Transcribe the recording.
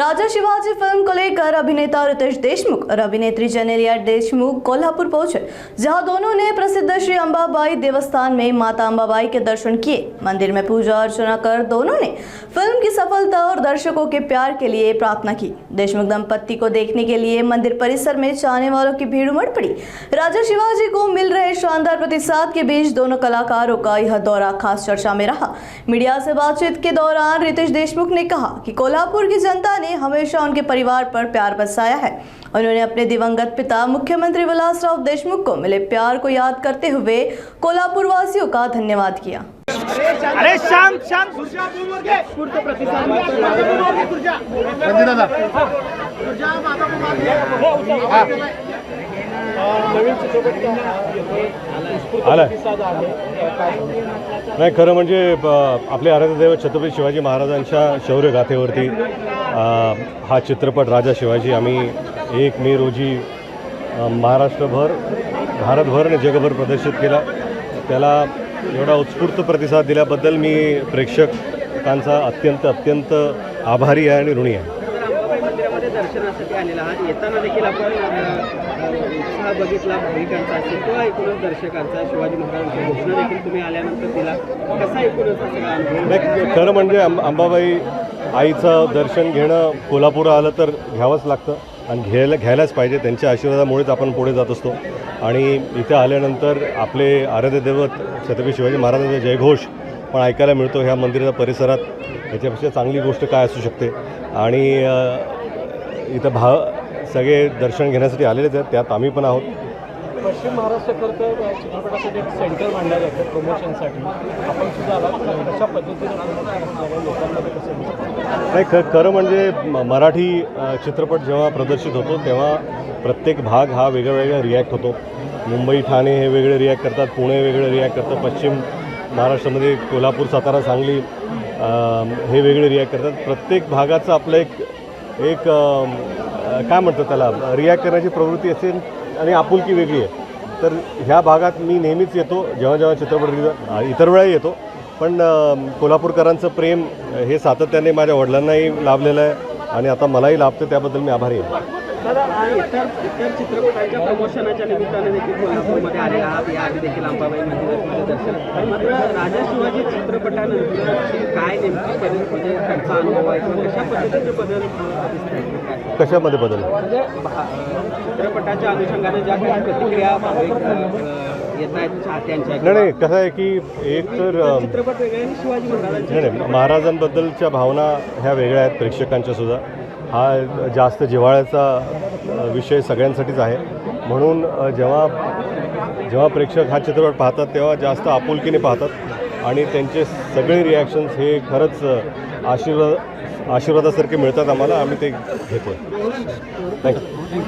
राजा Shivaji film को लेकर अभिनेता रितेश देशमुख और अभिनेत्री जेनेलिया देशमुख कोल्हापुर पहुंचे, जहां दोनों ने प्रसिद्ध श्री अंबाबाई देवस्थान में माता अंबाबाई के दर्शन किए। मंदिर में पूजा अर्चना कर दोनों ने फिल्म की सफलता और दर्शकों के प्यार के लिए प्रार्थना की। देशमुख दंपत्ति को देखने के लिए मंदिर परिसर में चाहने वालों की भीड़ उमड़ पड़ी। राजा शिवाजी को मिल रहे शानदार प्रतिसाद के बीच दोनों कलाकारों का यह दौरा खास चर्चा में रहा। मीडिया से बातचीत के दौरान रितेश देशमुख ने कहा कि कोल्हापुर की जनता ने हमेशा उनके परिवार पर प्यार बरसाया है। उन्होंने अपने दिवंगत पिता मुख्यमंत्री विलासराव देशमुख को मिले प्यार को याद करते हुए कोल्हापुर वासियों का धन्यवाद किया। अरे शांत शांत नाही, खरं म्हणजे आपले आराध्यदैवत छत्रपती शिवाजी महाराजांच्या शौर्य गाथेवरती हा चित्रपट राजा शिवाजी आम्ही 1 मे रोजी महाराष्ट्रभर, भारतभर आणि जगभर प्रदर्शित केला। त्याला एवढा उत्स्फूर्त प्रतिसाद दिल्याबद्दल मी प्रेक्षकांचा अत्यंत आभारी आहे आणि ऋणी आहे। दर्शनासाठी आलेला आहात, येताना देखील आपण उत्साह बघितला भाविकांचा असेल किंवा एकूणच दर्शकांचा। शिवाजी महाराजांची घोषणा देखील तुम्ही आल्यानंतर दिला, कसा एकूणच सगळा अनुभव? खरं म्हणजे अंबाबाई आईचं दर्शन घेणं कोल्हापूर आलं तर घ्यावंच लागतं आणि घ्यायलाच पाहिजे। त्यांच्या आशीर्वादामुळेच आपण पुढे जात असतो आणि इथे आल्यानंतर आपले आराध्यदैवत छत्रपती शिवाजी महाराजांचा जयघोष पण ऐकायला मिळतो ह्या मंदिराच्या परिसरात। याच्यापेक्षा चांगली गोष्ट काय असू शकते? आणि इथं सगळे दर्शन घेण्यासाठी आलेलेच आहेत, त्यात आम्ही पण आहोत। पश्चिम महाराष्ट्राकरता चित्रपटासाठी एक सेंटर मांडलं जातं प्रमोशनसाठी, आपण सुद्धा आलात, कशा पद्धतीने लोकांमध्ये कसं? नाही, खरं म्हणजे मराठी चित्रपट जेव्हा प्रदर्शित होतो तेव्हा प्रत्येक भाग हा वेगळा रिॲक्ट होतो। मुंबई ठाणे हे वेगळे रिॲक्ट करतात, पुणे वेगळे रिॲक्ट करतात, पश्चिम महाराष्ट्रामध्ये कोल्हापूर सातारा सांगली हे वेगळे रिॲक्ट करतात। प्रत्येक भागाचं आपलं एक काय म्हणतात त्याला, रिॲक्ट करण्याची प्रवृत्ती असेल आणि आपुलकी वेगळी आहे। तर ह्या भागात मी नेहमीच येतो, जेव्हा चित्रपट इतर वेळाही येतो, पण कोल्हापूरकरांचं प्रेम हे सातत्याने माझ्या वडिलांनाही लाभलेलं आहे आणि आता मलाही लाभतं, त्याबद्दल मी आभारी आहे। दादा, इतर चित्रपटांच्या प्रमोशनाच्या निमित्ताने देखील कोल्हापूरमध्ये आलेला आहात, याआधी देखील अंबाबाई मंदिरामध्ये दर्शन। मात्र राजा शिवाजी चित्रपटानंतर काय नेमकी बदल, म्हणजे त्यांचा अनुभव आहे किंवा कशा पद्धतीचे बदल दिसतात? कशामध्ये बदल? म्हणजे चित्रपटाच्या अनुषंगाने ज्या काही प्रतिक्रिया येत आहेत चाहत्यांच्या। नाही, कसं आहे की एक तर चित्रपट वेगळे आणि शिवाजी महाराजांचे नाही, महाराजांबद्दलच्या भावना ह्या वेगळ्या आहेत प्रेक्षकांच्या सुद्धा। हा जास्त जिव्हाळ्याचा विषय सगळ्यांसाठीच आहे, म्हणून जेव्हा प्रेक्षक हा चित्रपट पाहतात तेव्हा जास्त आपुलकीने पाहतात आणि त्यांचे सगळे रिॲक्शन्स हे खरंच आशीर्वादासारखे मिळतात आम्हाला, आम्ही ते घेतो। थँक्यू।